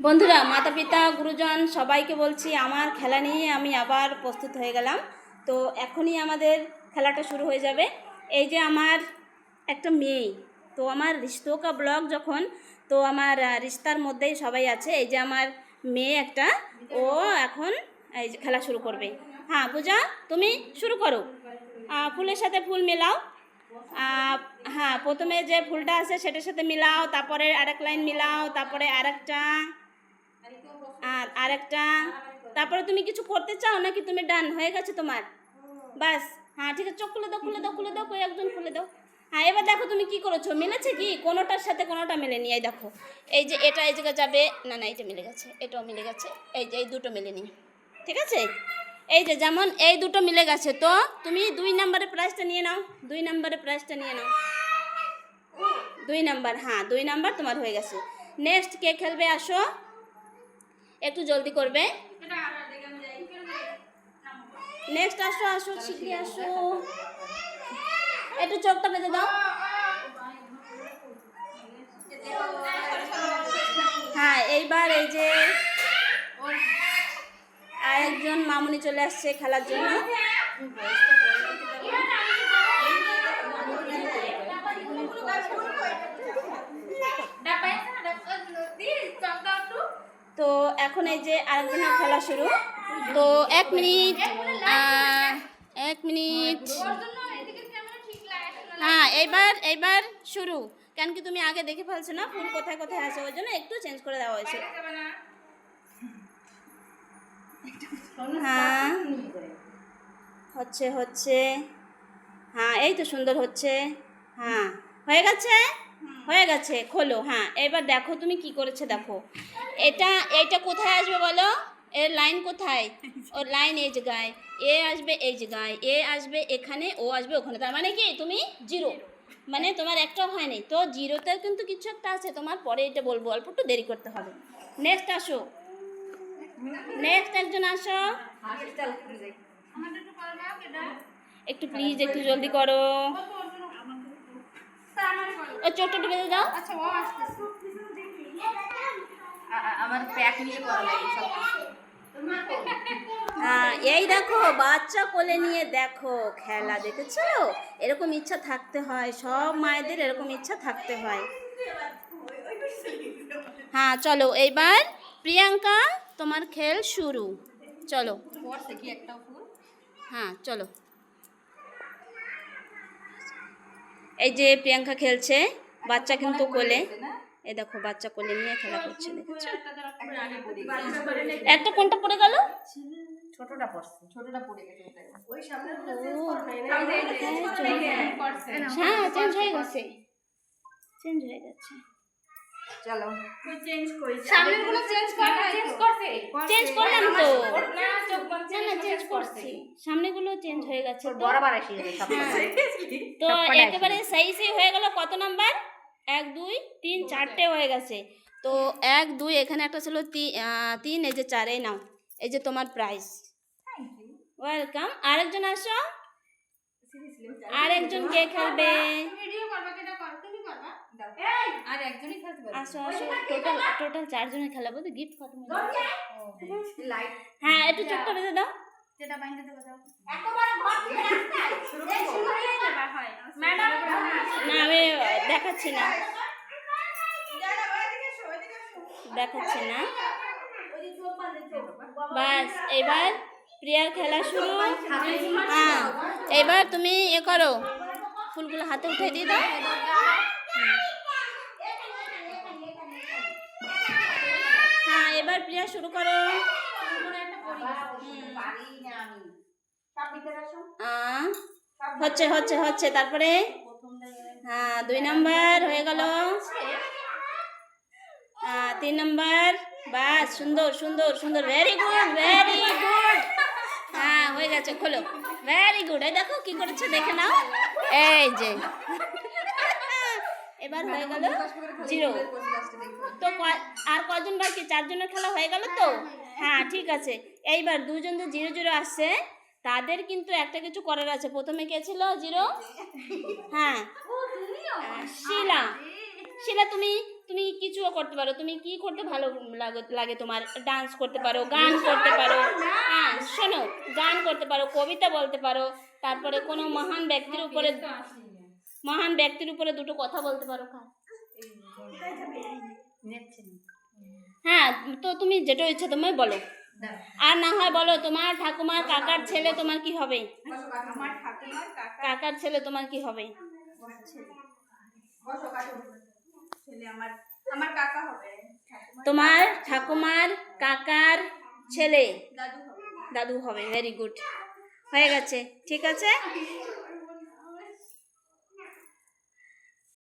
বন্ধুরা, মাতা পিতা গুরুজন সবাইকে বলছি, আমার খেলা নিয়ে আমি আবার প্রস্তুত হয়ে গেলাম। তো এখনই আমাদের খেলাটা শুরু হয়ে যাবে। এই যে আমার একটা মেয়ে, তো আমার রিশতো কা ব্লগ যখন, তো আমার রিশতার মধ্যেই সবাই আছে। এই যে আমার মেয়ে একটা, ও এখন এই যে খেলা শুরু করবে। হ্যাঁ পূজা, তুমি শুরু করো। ফুলের সাথে ফুল মেলাও। হ্যাঁ, প্রথমে যে ফুলটা আছে সেটার সাথে মিলাও, তারপরে আরেক লাইন মিলাও, তারপরে আরেকটা আর আরেকটা। তারপরে তুমি কিছু করতে চাও নাকি তুমি ডান হয়ে গেছে তোমার? বাস। হ্যাঁ ঠিক আছে, চোখ খুলে দাও, খুলে দাও, খুলে দাও, কই একজন খুলে দাও। হ্যাঁ এবার দেখো তুমি কি করেছো, মিলেছে কি? কোনোটার সাথে কোনোটা মেলেনি। এই দেখো, এই যে এটা এই জায়গায় যাবে না, না এটা মিলে গেছে, এটাও মিলে গেছে। এই যে এই দুটো মেলেনি, ঠিক আছে? এই যে যেমন এই দুটো মিলে গেছে, তো তুমি 2 নম্বরের প্রাইজটা নিয়ে নাও। 2 নম্বরের প্রাইজটা নিয়ে নাও। 2 নাম্বার, হ্যাঁ 2 নাম্বার তোমার হয়ে গেছে। নেক্সট কে খেলবে? আসো, একটু জলদি করবে। নেক্সট আসো, আসো শিগগিরি আসো, একটু চোখটা বেঁধে দাও। হ্যাঁ এইবার এই যে আরেকজন মামুনি চলে আসছে খেলার জন্য। তো এখন এই যে আরেকজনের খেলা শুরু। তো 1 মিনিট, 1 মিনিট। হ্যাঁ এইবার শুরু। কেন কি তুমি আগে দেখে ফেলছো না ফুল কোথায় কোথায় আছে, ওই জন্য একটু চেঞ্জ করে দেওয়া হয়েছে। হ্যাঁ হচ্ছে হচ্ছে, হ্যাঁ এই তো সুন্দর হচ্ছে। হ্যাঁ হয়ে গেছে, হয়ে গেছে, খোলো। হ্যাঁ এবার দেখো তুমি কি করেছে, দেখো এইটা কোথায় আসবে বলো? এর লাইন কোথায়? ওর লাইন এই জায়গায়, এ আসবে এই জায়গায়, এ আসবে এখানে, ও আসবে ওখানে। তার মানে কি তুমি জিরো, মানে তোমার একটাও হয়নি। তো জিরোতে কিন্তু কিছু একটা আছে তোমার, পরে এটা বলবো, অল্প একটু দেরি করতে হবে। নেক্সট আসো, নেক্সট একজন আসো, একটু প্লিজ একটু জলদি করো। ও চোখটা একটু বেঁধে দাও। আমার প্যাক নিয়ে করা লাগে সব। হ্যাঁ এই দেখো বাচ্চা কোলে নিয়ে দেখো খেলা, দেখেছো? এরকম ইচ্ছা থাকতে হয়, সব মায়েদের এরকম ইচ্ছা থাকতে হয়। হ্যাঁ চলো এইবার প্রিয়াঙ্কা, তোমার খেল শুরু, চলো। হ্যাঁ চলো, এই যে প্রিয়াঙ্কা খেলছে, বাচ্চা কিন্তু কোলে। এই দেখো বাচ্চা কোলে নিয়ে খেলা করছে, দেখেছো? একটা কোনটা পড়ে গেল? ছোটটা পড়ছে, ছোটটা পড়ে গেছে। ওই সামনে হ্যাঁ চেঞ্জ হয়ে গেছে, চেঞ্জ হয়ে গেছে। চলো চেঞ্জ করি, সামনেরগুলো চেঞ্জ করতে চেঞ্জ করলাম তো, না না চেঞ্জ করছি, সামনেগুলো চেঞ্জ হয়ে গেছে তো। বরাবর আসি সব। তো একেবারে সেই হয়ে গেল। কত নাম্বার? 1 2 3 4টে হয়ে গেছে। তো 1 2 এখানে একটা ছিল 3, এই যে 4, এই নাও, এই যে তোমার প্রাইজ। ওয়েলকাম। আরেকজন আসো, আরেকজন কে খেলবে? আসো আসো, টোটাল 4 জনের খেলাবো তো, গিফট কত মিলবে? হ্যাঁ একটু চোখটা বেঁধে দাও। না আমি দেখাচ্ছি না, দেখাচ্ছি না। বাস এবার প্রিয়ার খেলা শুরু। হ্যাঁ এবার তুমি এ করো, ফুলগুলো হাতে উঠে দিয়ে দাও। হ্যাঁ এবার প্রিয়া শুরু করো। হচ্ছে হচ্ছে হচ্ছে, তারপরে হ্যাঁ 2 নাম্বার হয়ে গেল, 3 নাম্বার। বাস সুন্দর সুন্দর সুন্দর, ভেরি গুড ভেরি গুড। হ্যাঁ হয়ে গেছে, খোলো। Very good. এই দেখো কি করেছে, দেখে নাও। এই যে এবার হয়ে গেল 0। তো আর কজন বাকি? 4 জনের খেলা হয়ে গেল তো। হ্যাঁ ঠিক আছে, এইবার 2 জন যে 0 0 আসছে তাদের কিন্তু একটা কিছু করার আছে। প্রথমে কে ছিল 0? হ্যাঁ শিলা, শিলা তুমি তুমি কিছুও করতে পারো। তুমি কি করতে ভালো লাগে তোমার? ডান্স করতে পারো, গান করতে পারো। হ্যাঁ শোনো, গান করতে পারো, কবিতা বলতে পারো, তারপরে কোনো মহান ব্যক্তির উপরে দুটো কথা বলতে পারো। হ্যাঁ, তো তুমি যেটা ইচ্ছা তোমায় বলো। আর না হয় বলো তোমার ঠাকুমার কাকার ছেলে তোমার কি হবে? আমার ঠাকুমার কাকার ছেলে তোমার কি হবে? ছেলে আমার আমার কাকা হবে। তোমার ঠাকুমার কাকার ছেলে দাদু হবে। দাদু হবে। ভেরি গুড, হয়ে গেছে। ঠিক আছে।